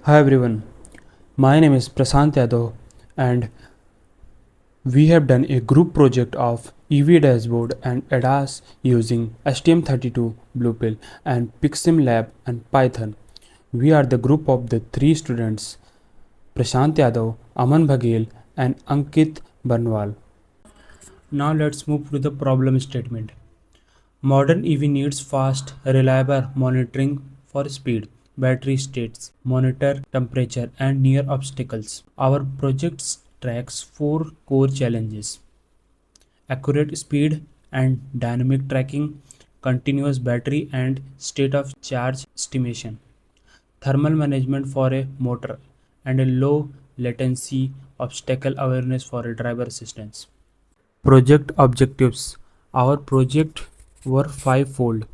Hi everyone, my name is Prasant Yadav and we have done a group project of EV dashboard and ADAS using STM32 Bluepill and Pixim Lab and Python. We are the group of the three students Prashant Yadav, Aman Baghel and Ankit Banwal. Now let's move to the problem statement. Modern EV needs fast, reliable monitoring for speed, battery states, monitor temperature, and near obstacles. Our project tracks four core challenges: accurate speed and dynamic tracking, continuous battery and state of charge estimation, thermal management for a motor, and a low latency obstacle awareness for a driver assistance. Project objectives. Our project were fivefold: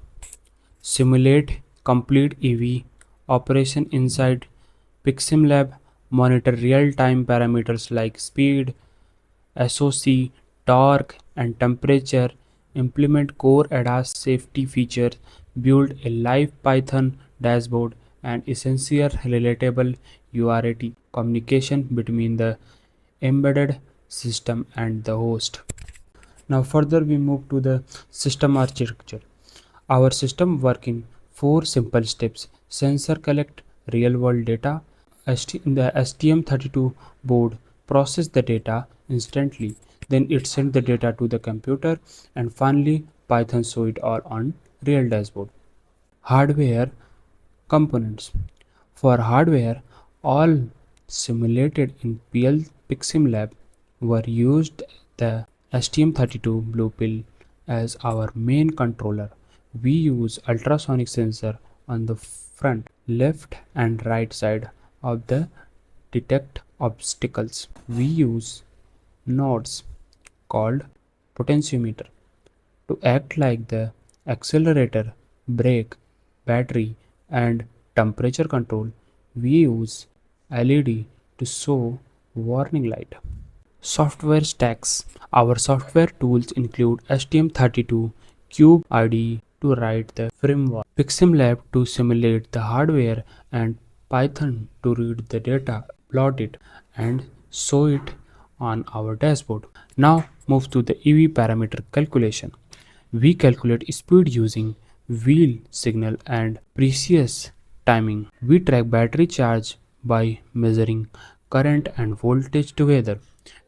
simulate complete EV operation inside Pixim Lab, monitor real-time parameters like speed, SOC, torque, and temperature, implement core ADAS safety features, build a live Python dashboard, and essential relatable URT communication between the embedded system and the host. Now further we move to the system architecture. Our system work in four simple steps: sensor collect real world data, the STM32 board process the data instantly, then it send the data to the computer, and finally Python show it all on real dashboard. Hardware components. For hardware, all simulated in Pixim Lab were used the STM32 Bluepill as our main controller. We use ultrasonic sensor on the front, left and right side of the detect obstacles. We use nodes called potentiometer to act like the accelerator, brake, battery, and temperature control. We use LED to show warning light. Software stacks. Our software tools include STM32 Cube IDE to write the framework, Piximlab to simulate the hardware, and Python to read the data, plot it, and show it on our dashboard. Now move to the EV parameter calculation. We calculate speed using wheel signal and precise timing. We track battery charge by measuring current and voltage together.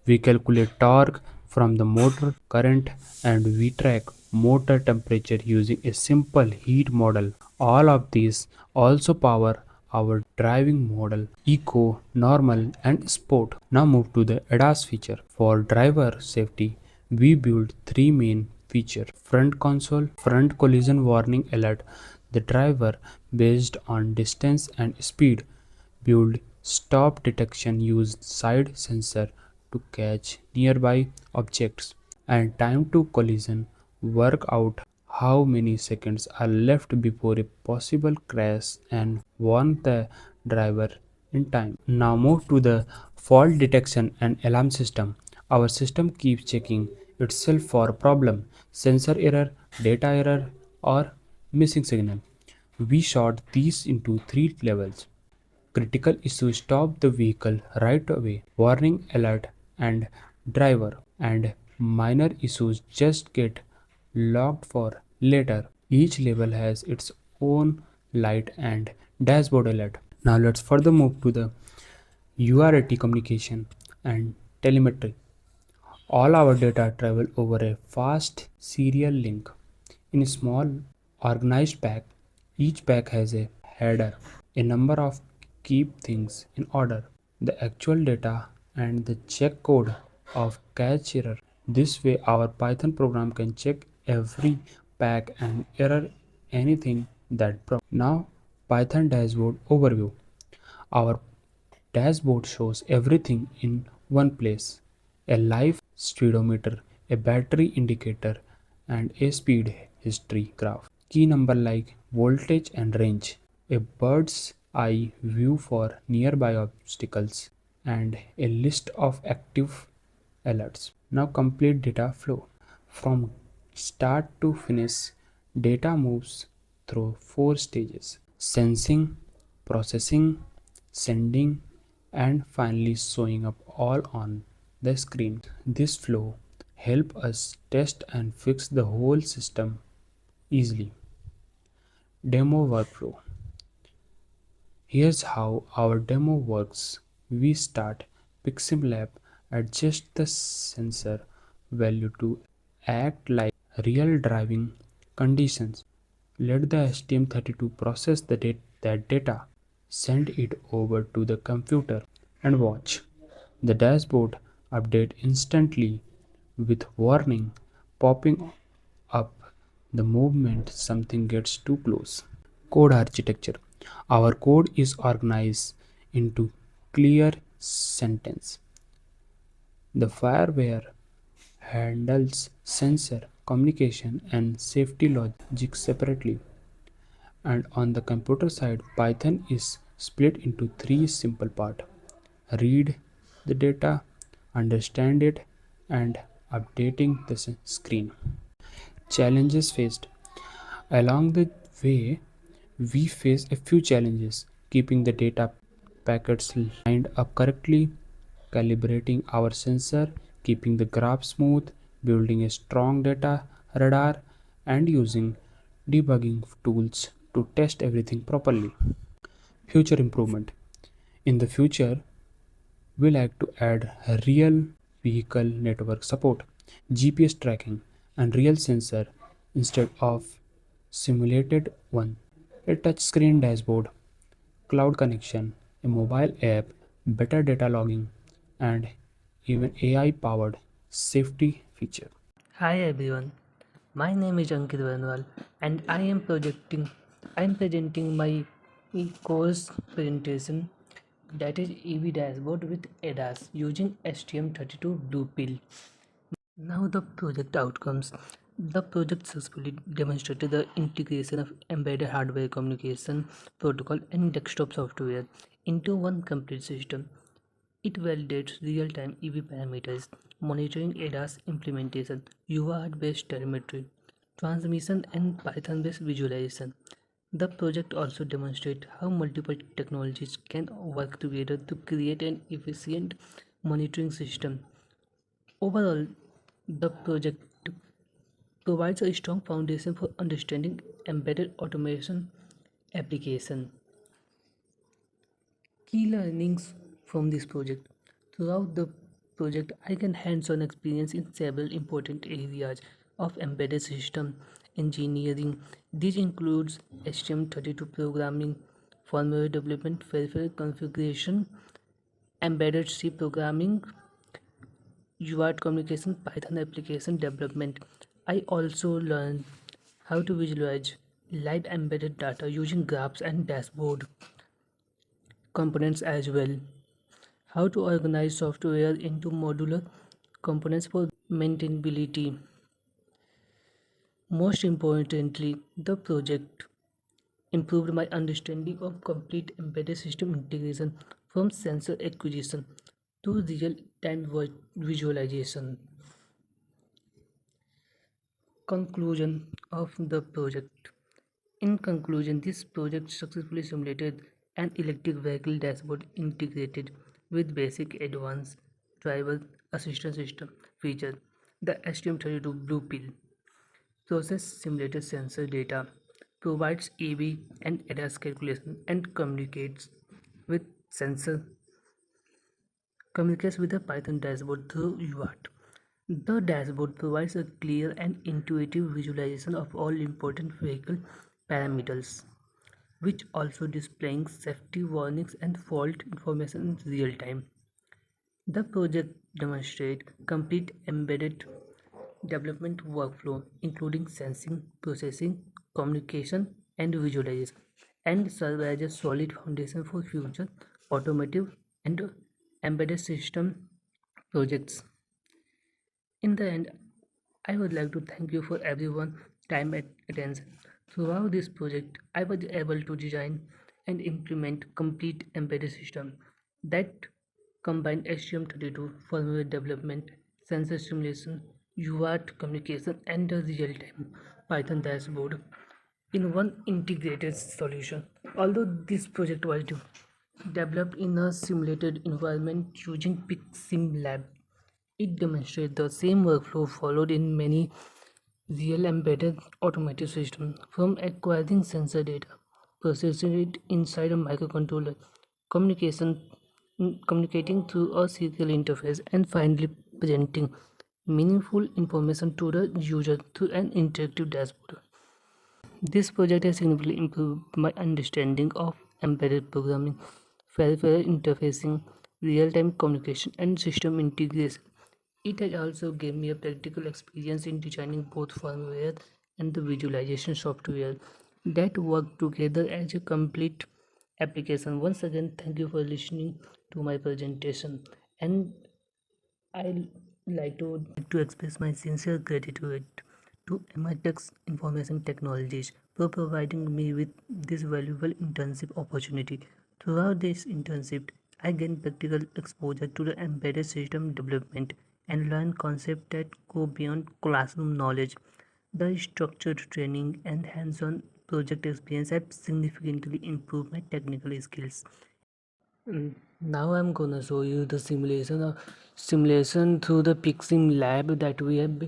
We calculate torque from the motor current, and we track motor temperature using a simple heat model. All of these also power our driving model Eco, Normal and Sport. Now move to the ADAS feature. For driver safety, we build three main features: front console, front collision warning alert the driver based on distance and speed, build stop detection use side sensor to catch nearby objects, and time to collision work out how many seconds are left before a possible crash and warn the driver in time. Now move to the fault detection and alarm system. Our system keeps checking itself for problem, sensor error, data error, or missing signal. We sort these into three levels: critical issues stop the vehicle right away, warning alert and driver, and minor issues just get logged for later. Each level has its own light and dashboard alert. Now let's further move to the URT communication and telemetry. All our data travel over a fast serial link in a small organized pack. Each pack has a header, a number of keep things in order, the actual data, and the check code of catch error. This way our Python program can check every pack and error anything that broke. Now Python dashboard overview. Our dashboard shows everything in one place: a live speedometer, a battery indicator, and a speed history graph. Key number like voltage and range, a bird's eye view for nearby obstacles, and a list of active alerts. Now complete data flow. From start to finish, data moves through four stages: sensing, processing, sending, and finally showing up all on the screen. This flow helps us test and fix the whole system easily. Demo workflow. Here's how our demo works. We start PiximLab, adjust the sensor value to act like real driving conditions. Let the STM32 process that data, send it over to the computer, and watch. The dashboard update instantly with warning popping up the moment something gets too close. Code architecture. Our code is organized into clear sentence. The firmware handles sensor, communication, and safety logic separately. And on the computer side, Python is split into three simple parts: read the data, understand it, and updating the screen. Challenges faced. Along the way, we face a few challenges: keeping the data packets lined up correctly, calibrating our sensor, keeping the graph smooth, building a strong data radar, and using debugging tools to test everything properly. Future improvement. In the future, we like to add real vehicle network support, GPS tracking, and real sensor instead of simulated one. A touchscreen dashboard, cloud connection, a mobile app, better data logging, and even AI powered safety feature. Hi everyone, my name is Ankit Vanwal and I am presenting my course presentation, that is EV dashboard with ADAS using STM32 Blue Pill. Now the project outcomes. The project successfully demonstrated the integration of embedded hardware communication protocol and desktop software into one complete system. It validates real-time EV parameters, monitoring ADAS implementation, UART-based telemetry, transmission and Python-based visualization. The project also demonstrates how multiple technologies can work together to create an efficient monitoring system. Overall, the project provides a strong foundation for understanding embedded automation application. Key learnings from this project. Throughout the project, I get hands-on experience in several important areas of embedded system engineering. This includes STM32 programming, firmware development, firmware configuration, embedded C programming, UART communication, Python application development. I also learned how to visualize live embedded data using graphs and dashboard components as well. How to organize software into modular components for maintainability. Most importantly, the project improved my understanding of complete embedded system integration from sensor acquisition to real-time visualization. Conclusion of the project. In conclusion, this project successfully simulated an electric vehicle dashboard integrated with basic advanced driver assistance system feature. The STM32 Blue Pill process simulated sensor data, provides EV and ADAS calculation, and with sensor communicates with a Python dashboard through UART. The dashboard provides a clear and intuitive visualization of all important vehicle parameters, which also displaying safety warnings and fault information in real time. The project demonstrates complete embedded development workflow, including sensing, processing, communication, and visualization, and serve as a solid foundation for future automotive and embedded system projects. In the end, I would like to thank you for everyone time and attention. Throughout this project, I was able to design and implement complete embedded system that combine STM32 firmware development, sensor simulation, UART communication, and a real-time Python dashboard in one integrated solution. Although this project was developed in a simulated environment using PixSimLab. It demonstrates the same workflow followed in many real embedded automotive systems, from acquiring sensor data, processing it inside a microcontroller, communication, communicating through a serial interface, and finally presenting meaningful information to the user through an interactive dashboard. This project has significantly improved my understanding of embedded programming, peripheral interfacing, real-time communication, and system integration. It has also given me a practical experience in designing both firmware and the visualization software that work together as a complete application. Once again, thank you for listening to my presentation, and I like to express my sincere gratitude to MITech's Information Technologies for providing me with this valuable internship opportunity. Throughout this internship, I gained practical exposure to the embedded system development and learned concepts that go beyond classroom knowledge. The structured training and hands-on project experience have significantly improved my technical skills. Now I'm gonna show you the simulation through the Pixim lab that we have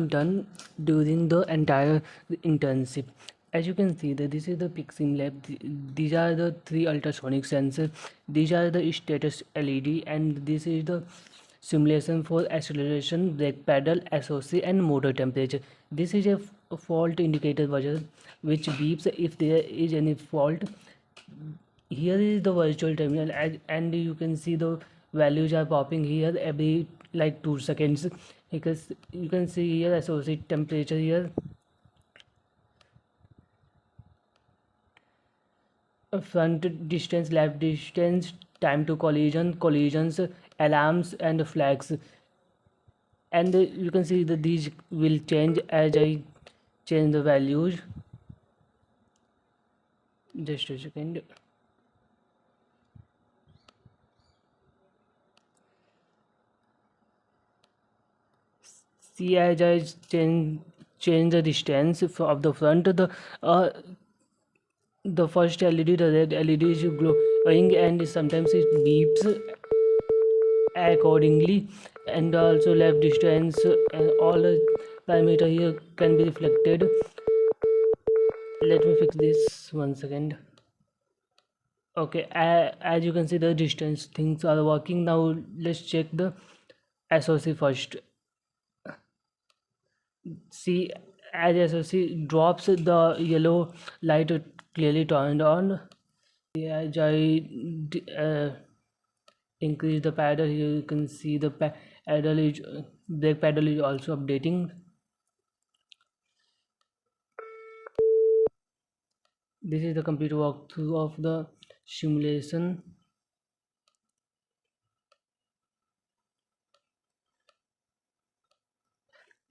done during the entire internship. As you can see that this is the Pixim lab. These are the three ultrasonic sensors. These are the status LED, and this is the simulation for acceleration, brake pedal, SOC, and motor temperature. This is a fault indicator version which beeps if there is any fault. Here is the virtual terminal, and you can see the values are popping here every like 2 seconds, because you can see here associate temperature here, front distance, left distance, time to collisions, alarms and flags. And you can see that these will change as I change the values. Just a second. See, as I change the distance of the front, uh, the first LED, the red LED is glowing, and sometimes it beeps accordingly, and also left distance and all the parameter here can be reflected. Let me fix this 1 second. Okay, as you can see the distance things are working. Now let's check the SOC first. See, as SOC drops, the yellow light clearly turned on. As I increase the pedal, here you can see the pedal is brake pedal is also updating. This is the complete walkthrough of the simulation.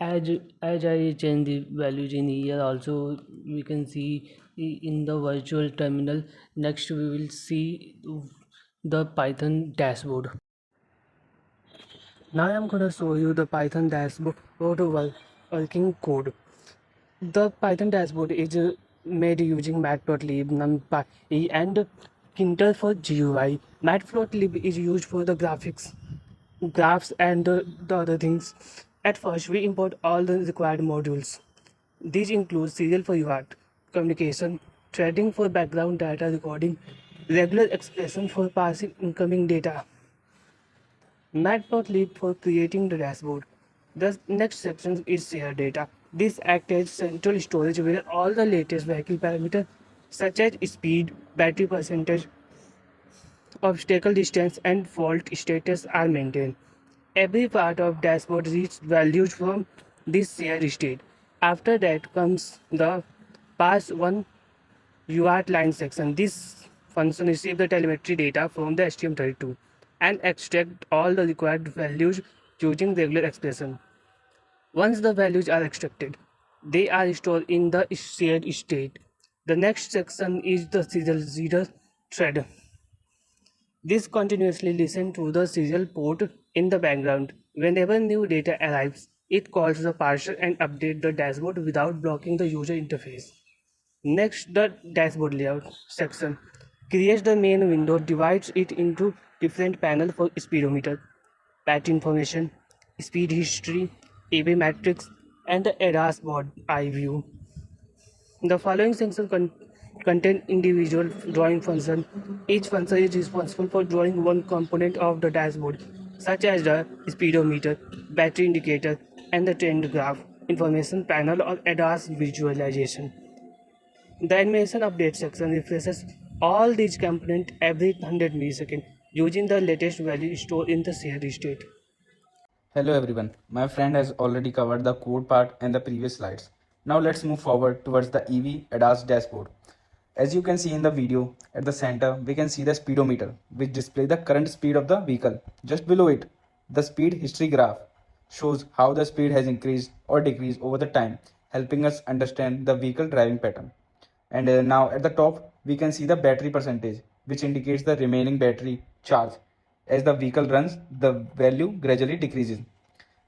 As I change the values in here, also we can see in the virtual terminal. Next we will see the Python dashboard. Now I'm gonna show you the Python dashboard working code. The Python dashboard is made using Matplotlib, NumPy, and Kinter for GUI. Matplotlib is used for the graphs, and the other things. At first, we import all the required modules. These include serial for UART, communication, threading for background data recording, regular expression for passing incoming data, Matplotlib for creating the dashboard. The next section is share data. This acts as central storage where all the latest vehicle parameters such as speed, battery percentage, obstacle distance, and fault status are maintained. Every part of dashboard reads values from this share state. After that comes the pass one UART line section. This function receives the telemetry data from the STM32 and extract all the required values using regular expression. Once the values are extracted, they are stored in the shared state. The next section is the serial reader thread. This continuously listens to the serial port in the background. Whenever new data arrives, it calls the parser and updates the dashboard without blocking the user interface. Next, the dashboard layout section. creates the main window, divides it into different panels for speedometer, battery information, speed history, EV matrix, and the ADAS board eye view. The following section contain individual drawing function. Each function is responsible for drawing one component of the dashboard, such as the speedometer, battery indicator, and the trend graph, information panel, or ADAS visualization. The animation update section refreshes all these components every 100 milliseconds using the latest value stored in the shared state. Hello everyone, my friend has already covered the code part and the previous slides. Now let's move forward towards the EV ADAS dashboard. As you can see in the video, at the center we can see the speedometer which displays the current speed of the vehicle. Just below it, the speed history graph shows how the speed has increased or decreased over the time, helping us understand the vehicle driving pattern. And now at the top, we can see the battery percentage, which indicates the remaining battery charge. As the vehicle runs, the value gradually decreases.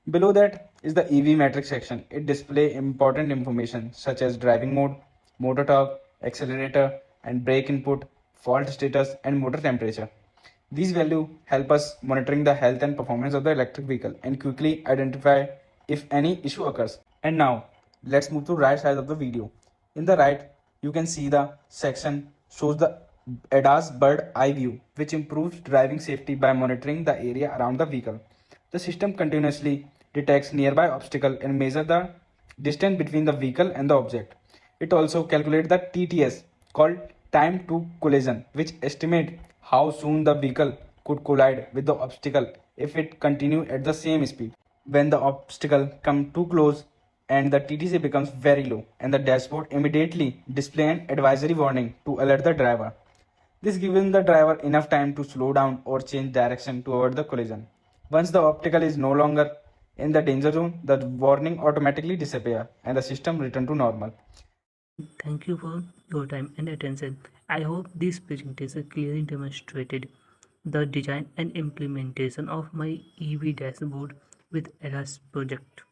Below that is the EV matrix section. It displays important information such as driving mode, motor torque, accelerator and brake input, fault status and motor temperature. These values help us monitoring the health and performance of the electric vehicle and quickly identify if any issue occurs. And now let's move to right side of the video. In the right, you can see the section shows the ADAS bird eye view, which improves driving safety by monitoring the area around the vehicle. The system continuously detects nearby obstacle and measures the distance between the vehicle and the object. It also calculates the TTS called time to collision, which estimate how soon the vehicle could collide with the obstacle if it continue at the same speed. When the obstacle comes too close and the TTC becomes very low and the dashboard immediately display an advisory warning to alert the driver. This gives the driver enough time to slow down or change direction to avoid the collision. Once the obstacle is no longer in the danger zone, the warning automatically disappears and the system returns to normal. Thank you for your time and attention. I hope this presentation clearly demonstrated the design and implementation of my EV dashboard with ADAS project.